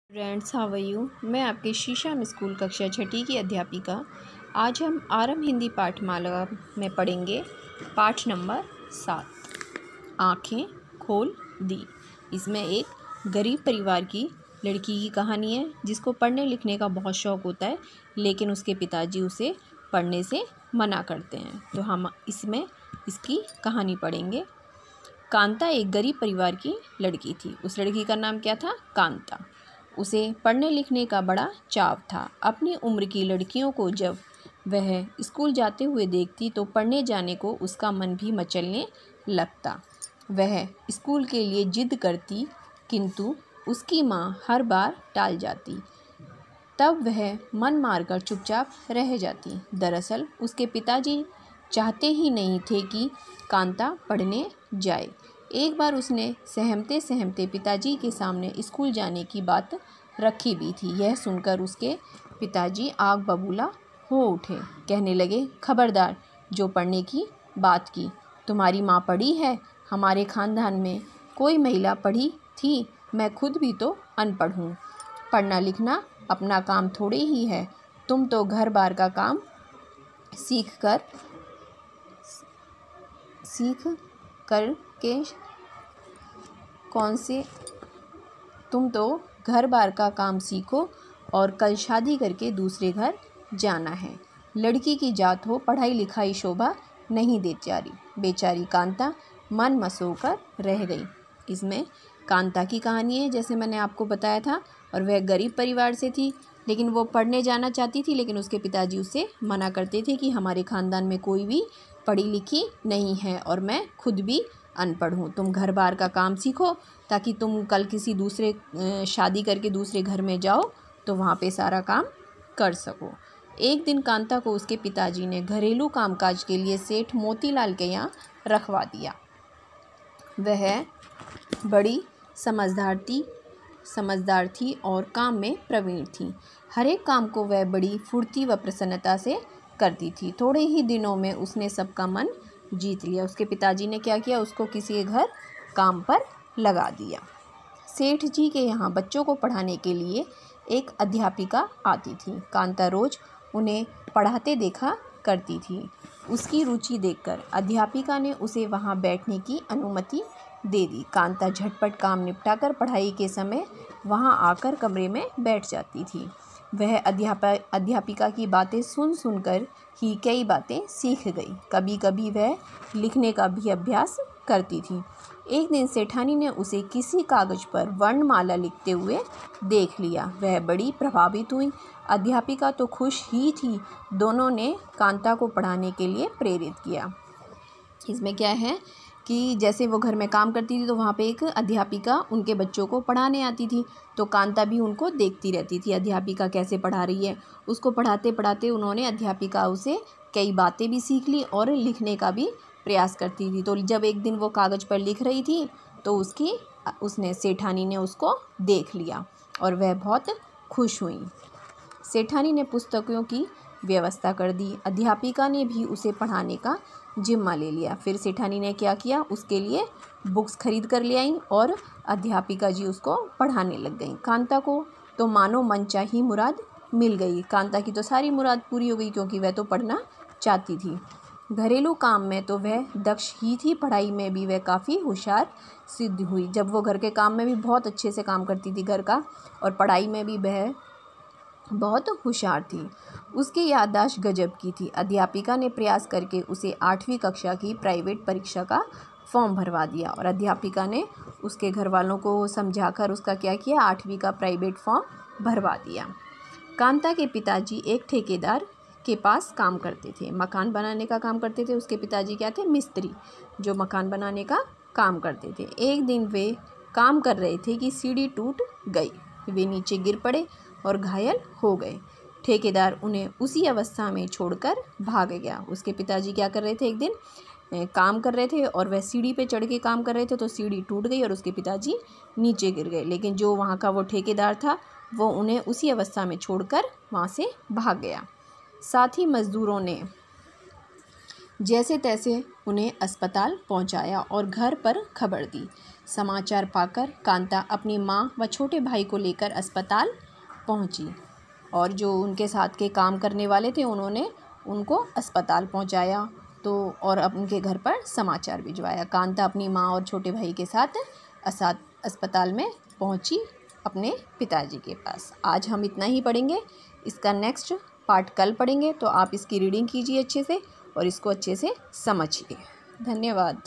Friends, how are you. मैं आपके शीशम स्कूल कक्षा छठी की अध्यापिका। आज हम आरंभ हिंदी पाठमाला में पढ़ेंगे पाठ नंबर 7, आँखें खोल दी। इसमें एक गरीब परिवार की लड़की की कहानी है जिसको पढ़ने लिखने का बहुत शौक़ होता है, लेकिन उसके पिताजी उसे पढ़ने से मना करते हैं। तो हम इसमें इसकी कहानी पढ़ेंगे। कांता एक गरीब परिवार की लड़की थी। उस लड़की का नाम क्या था? कांता। उसे पढ़ने लिखने का बड़ा चाव था। अपनी उम्र की लड़कियों को जब वह स्कूल जाते हुए देखती तो पढ़ने जाने को उसका मन भी मचलने लगता। वह स्कूल के लिए जिद करती, किंतु उसकी माँ हर बार टाल जाती। तब वह मन मारकर चुपचाप रह जाती। दरअसल उसके पिताजी चाहते ही नहीं थे कि कांता पढ़ने जाए। एक बार उसने सहमते सहमते पिताजी के सामने स्कूल जाने की बात रखी भी थी। यह सुनकर उसके पिताजी आग बबूला हो उठे। कहने लगे, खबरदार, जो पढ़ने की बात की। तुम्हारी माँ पढ़ी है? हमारे खानदान में कोई महिला पढ़ी थी? मैं खुद भी तो अनपढ़ हूँ। पढ़ना लिखना अपना काम थोड़े ही है। तुम तो घर बार का काम सीख कर के तुम तो घर बार का काम सीखो और कल शादी करके दूसरे घर जाना है। लड़की की जात हो, पढ़ाई लिखाई शोभा नहीं देती। बेचारी कांता मन मसोकर रह गई। इसमें कांता की कहानी है, जैसे मैंने आपको बताया था, और वह गरीब परिवार से थी, लेकिन वो पढ़ने जाना चाहती थी, लेकिन उसके पिताजी उसे मना करते थे कि हमारे ख़ानदान में कोई भी पढ़ी लिखी नहीं है और मैं खुद भी अनपढ़ हूँ। तुम घर बार का काम सीखो ताकि तुम कल किसी दूसरे शादी करके दूसरे घर में जाओ तो वहाँ पे सारा काम कर सको। एक दिन कांता को उसके पिताजी ने घरेलू कामकाज के लिए सेठ मोतीलाल के यहाँ रखवा दिया। वह बड़ी समझदार थी और काम में प्रवीण थी। हर एक काम को वह बड़ी फुर्ती व प्रसन्नता से करती थी। थोड़े ही दिनों में उसने सबका मन जीत लिया। उसके पिताजी ने क्या किया, उसको किसी के घर काम पर लगा दिया। सेठ जी के यहाँ बच्चों को पढ़ाने के लिए एक अध्यापिका आती थी। कांता रोज उन्हें पढ़ाते देखा करती थी। उसकी रुचि देखकर अध्यापिका ने उसे वहाँ बैठने की अनुमति दे दी। कांता झटपट काम निपटाकर पढ़ाई के समय वहाँ आकर कमरे में बैठ जाती थी। वह अध्यापिका की बातें सुनकर ही कई बातें सीख गई। कभी कभी वह लिखने का भी अभ्यास करती थी। एक दिन सेठानी ने उसे किसी कागज पर वर्णमाला लिखते हुए देख लिया। वह बड़ी प्रभावित हुई। अध्यापिका तो खुश ही थी। दोनों ने कांता को पढ़ाने के लिए प्रेरित किया। इसमें क्या है कि जैसे वो घर में काम करती थी तो वहाँ पे एक अध्यापिका उनके बच्चों को पढ़ाने आती थी, तो कांता भी उनको देखती रहती थी अध्यापिका कैसे पढ़ा रही है। उसको पढ़ाते पढ़ाते उन्होंने अध्यापिका उसे कई बातें भी सीख ली और लिखने का भी प्रयास करती थी। तो जब एक दिन वो कागज़ पर लिख रही थी तो उसने सेठानी ने उसको देख लिया और वह बहुत खुश हुई। सेठानी ने पुस्तकों की व्यवस्था कर दी। अध्यापिका ने भी उसे पढ़ाने का जिम्मा ले लिया। फिर सेठानी ने क्या किया, उसके लिए बुक्स खरीद कर ले आई और अध्यापिका जी उसको पढ़ाने लग गई। कांता को तो मानो मनचाही मुराद मिल गई। कांता की तो सारी मुराद पूरी हो गई, क्योंकि वह तो पढ़ना चाहती थी। घरेलू काम में तो वह दक्ष ही थी, पढ़ाई में भी वह काफ़ी होशियार सिद्ध हुई। जब वो घर के काम में भी बहुत अच्छे से काम करती थी घर का, और पढ़ाई में भी वह बहुत होशियार थी। उसकी याददाश्त गजब की थी। अध्यापिका ने प्रयास करके उसे 8वीं कक्षा की प्राइवेट परीक्षा का फॉर्म भरवा दिया और अध्यापिका ने उसके घर वालों को समझाकर उसका क्या किया, 8वीं का प्राइवेट फॉर्म भरवा दिया। कांता के पिताजी एक ठेकेदार के पास काम करते थे, मकान बनाने का काम करते थे। उसके पिताजी क्या थे? मिस्त्री, जो मकान बनाने का काम करते थे। एक दिन वे काम कर रहे थे कि सीढ़ी टूट गई। वे नीचे गिर पड़े और घायल हो गए। ठेकेदार उन्हें उसी अवस्था में छोड़कर भाग गया। उसके पिताजी क्या कर रहे थे, एक दिन काम कर रहे थे और वह सीढ़ी पे चढ़ के काम कर रहे थे, तो सीढ़ी टूट गई और उसके पिताजी नीचे गिर गए। लेकिन जो वहाँ का वो ठेकेदार था वो उन्हें उसी अवस्था में छोड़कर वहाँ से भाग गया। साथ ही मज़दूरों ने जैसे तैसे उन्हें अस्पताल पहुंचाया और घर पर खबर दी। समाचार पाकर कांता अपनी माँ व छोटे भाई को लेकर अस्पताल पहुँची और जो उनके साथ के काम करने वाले थे उन्होंने उनको अस्पताल पहुँचाया तो और अब उनके घर पर समाचार भिजवाया। कांता अपनी माँ और छोटे भाई के साथ अस्पताल में पहुँची अपने पिताजी के पास। आज हम इतना ही पढ़ेंगे, इसका नेक्स्ट पार्ट कल पढ़ेंगे। तो आप इसकी रीडिंग कीजिए अच्छे से और इसको अच्छे से समझिए। धन्यवाद।